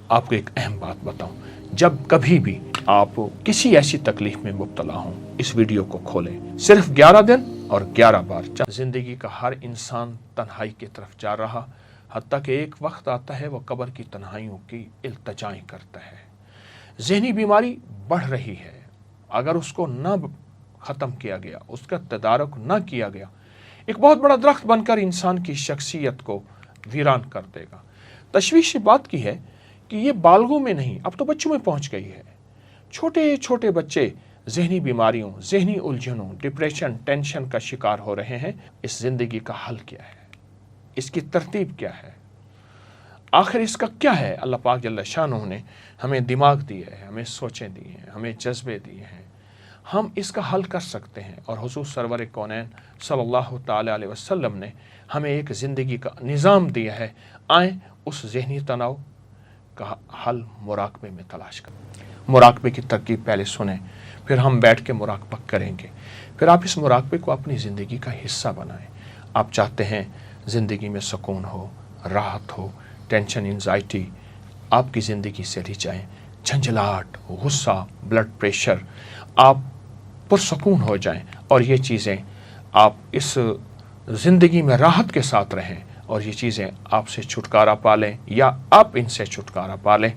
آپ کو ایک اہم بات بتاؤں، جب کبھی بھی آپ کسی ایسی تکلیف میں مبتلا ہوں، اس ویڈیو کو کھولیں۔ صرف 11 دن اور 11 بار زندگی کا ہر انسان تنہائی کی طرف جا رہا، حتیٰ کہ ایک وقت آتا ہے وہ قبر کی تنہائیوں کی التجائیں کرتا ہے۔ ذہنی بیماری بڑھ رہی ہے، اگر اس کو نہ ختم کیا گیا، اس کا تدارک نہ کیا گیا، ایک بہت بڑا درخت بن کر انسان کی شخصیت کو ویران کر دے گا۔ تشویش بات کی ہے کہ یہ بالغوں میں نہیں، اب تو بچوں میں پہنچ گئی ہے۔ چھوٹے چھوٹے بچے ذہنی بیماریوں، ذہنی الجھنوں، ڈپریشن، ٹینشن کا شکار ہو رہے ہیں۔ اس زندگی کا حل کیا ہے؟ اس کی ترتیب کیا ہے؟ آخر اس کا کیا ہے؟ اللہ پاک جل شانہ نے ہمیں دماغ دیے ہے، ہمیں سوچیں دی ہیں، ہمیں جذبے دیے ہیں، ہم اس کا حل کر سکتے ہیں۔ اور حضور سرور کونین صلی اللہ تعالی علیہ وسلم نے ہمیں ایک زندگی کا نظام دیا ہے۔ آئیں اس ذہنی تناؤ کا حل مراقبے میں تلاش کریں۔ مراقبے کی ترکیب پہلے سنیں، پھر ہم بیٹھ کے مراقبہ کریں گے، پھر آپ اس مراقبے کو اپنی زندگی کا حصہ بنائیں۔ آپ چاہتے ہیں زندگی میں سکون ہو، راحت ہو، ٹینشن، انزائٹی آپ کی زندگی سے ہٹ جائیں، جھنجھلاہٹ، غصہ، بلڈ پریشر، آپ پرسکون ہو جائیں، اور یہ چیزیں آپ اس زندگی میں راحت کے ساتھ رہیں، اور یہ چیزیں آپ سے چھٹکارا پا لیں یا آپ ان سے چھٹکارا پا لیں،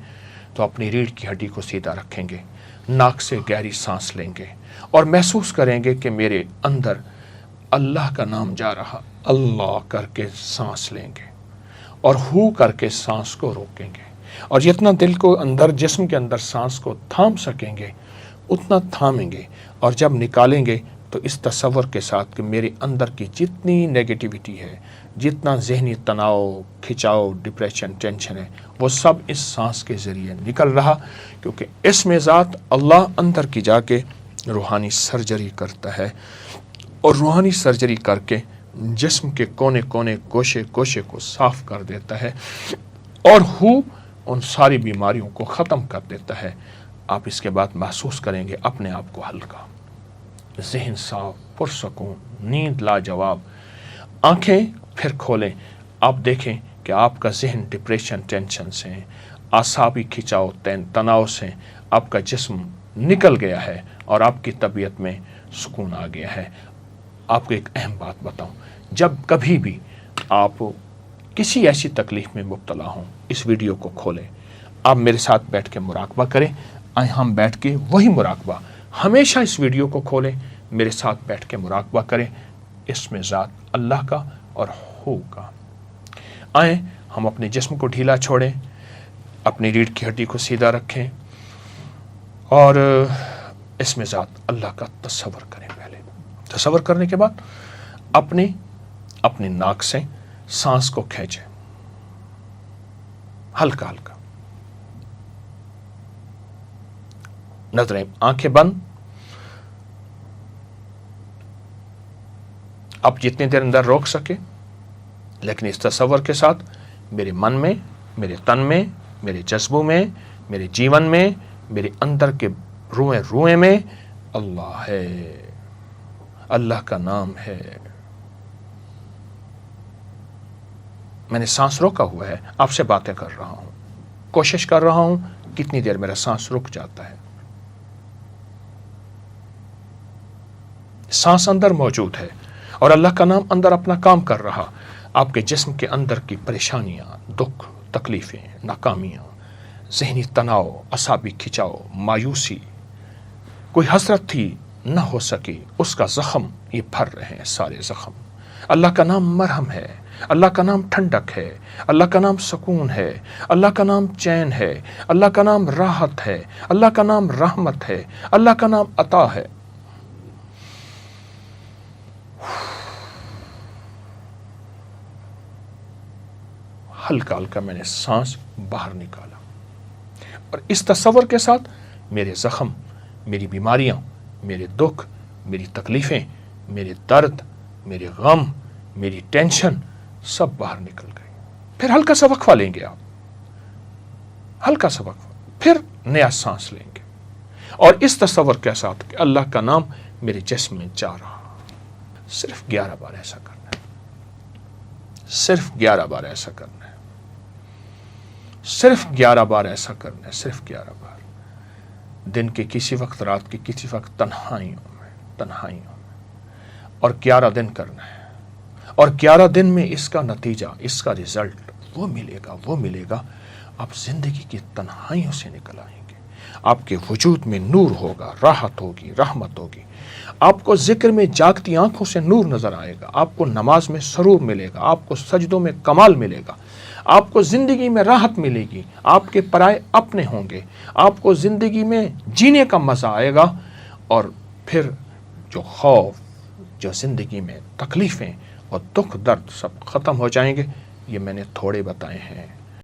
تو اپنی ریڑھ کی ہڈی کو سیدھا رکھیں گے، ناک سے گہری سانس لیں گے اور محسوس کریں گے کہ میرے اندر اللہ کا نام جا رہا، اللہ کر کے سانس لیں گے اور ہو کر کے سانس کو روکیں گے، اور جتنا دل کو اندر، جسم کے اندر سانس کو تھام سکیں گے اتنا تھامیں گے، اور جب نکالیں گے تو اس تصور کے ساتھ کہ میرے اندر کی جتنی نیگیٹیوٹی ہے، جتنا ذہنی تناؤ، کھچاؤ، ڈپریشن، ٹینشن ہے، وہ سب اس سانس کے ذریعے نکل رہا، کیونکہ اس میں ذات اللہ اندر کی جا کے روحانی سرجری کرتا ہے، اور روحانی سرجری کر کے جسم کے کونے کونے، گوشے گوشے کو صاف کر دیتا ہے، اور ان ساری بیماریوں کو ختم کر دیتا ہے۔ آپ اس کے بعد محسوس کریں گے اپنے آپ کو ہلکا، ذہن صاف، پرسکون، نیند لاجواب۔ آنکھیں پھر کھولیں، آپ دیکھیں کہ آپ کا ذہن ڈپریشن، ٹینشن سے، اعصابی کھچاؤ، تناؤ سے آپ کا جسم نکل گیا ہے، اور آپ کی طبیعت میں سکون آ گیا ہے۔ آپ کو ایک اہم بات بتاؤں، جب کبھی بھی آپ کسی ایسی تکلیف میں مبتلا ہوں، اس ویڈیو کو کھولیں، آپ میرے ساتھ بیٹھ کے مراقبہ کریں۔ آئیں ہم بیٹھ کے وہی مراقبہ، ہمیشہ اس ویڈیو کو کھولیں، میرے ساتھ بیٹھ کے مراقبہ کریں، اس میں ذات اللہ کا اور ہو کا۔ آئیں ہم اپنے جسم کو ڈھیلا چھوڑیں، اپنی ریڑھ کی ہڈی کو سیدھا رکھیں، اور اس میں ذات اللہ کا تصور کریں۔ پہلے تصور کرنے کے بعد اپنی ناک سے سانس کو کھینچیں، ہلکا ہلکا، نظریں، آنکھیں بند۔ آپ جتنی دیر اندر روک سکے، لیکن اس تصور کے ساتھ میرے من میں، میرے تن میں، میرے جذبوں میں، میرے جیون میں، میرے اندر کے روئیں روئیں میں اللہ ہے، اللہ کا نام ہے۔ میں نے سانس روکا ہوا ہے، آپ سے باتیں کر رہا ہوں، کوشش کر رہا ہوں کتنی دیر میرا سانس رک جاتا ہے۔ سانس اندر موجود ہے اور اللہ کا نام اندر اپنا کام کر رہا۔ آپ کے جسم کے اندر کی پریشانیاں، دکھ، تکلیفیں، ناکامیاں، ذہنی تناؤ، اعصابی کھچاؤ، مایوسی، کوئی حسرت تھی نہ ہو سکی، اس کا زخم یہ بھر رہے ہیں، سارے زخم۔ اللہ کا نام مرہم ہے، اللہ کا نام ٹھنڈک ہے، اللہ کا نام سکون ہے، اللہ کا نام چین ہے، اللہ کا نام راحت ہے، اللہ کا نام رحمت ہے، اللہ کا نام عطا ہے۔ ہلکا ہلکا میں نے سانس باہر نکالا، اور اس تصور کے ساتھ میرے زخم، میری بیماریاں، میرے دکھ، میری تکلیفیں، میرے درد، میرے غم، میری ٹینشن سب باہر نکل گئی۔ پھر ہلکا سا وقفہ لیں گے، آپ ہلکا سا وقفہ، پھر نیا سانس لیں گے، اور اس تصور کے ساتھ کہ اللہ کا نام میرے جسم میں جا رہا۔ صرف 11 بار ایسا کرنا ہے، صرف 11 بار ایسا کرنا ہے۔ صرف 11 بار ایسا کرنا ہے، صرف 11 بار، دن کے کسی وقت، رات کے کسی وقت، تنہائیوں میں، اور 11 دن کرنا ہے، اور 11 دن میں اس کا نتیجہ، اس کا رزلٹ وہ ملے گا، آپ زندگی کی تنہائیوں سے نکل آئیں گے، آپ کے وجود میں نور ہوگا، راحت ہوگی، رحمت ہوگی، آپ کو ذکر میں جاگتی آنکھوں سے نور نظر آئے گا، آپ کو نماز میں سرور ملے گا، آپ کو سجدوں میں کمال ملے گا، آپ کو زندگی میں راحت ملے گی، آپ کے پرائے اپنے ہوں گے، آپ کو زندگی میں جینے کا مزہ آئے گا، اور پھر جو خوف، جو زندگی میں تکلیفیں اور دکھ درد سب ختم ہو جائیں گے۔ یہ میں نے تھوڑے بتائے ہیں،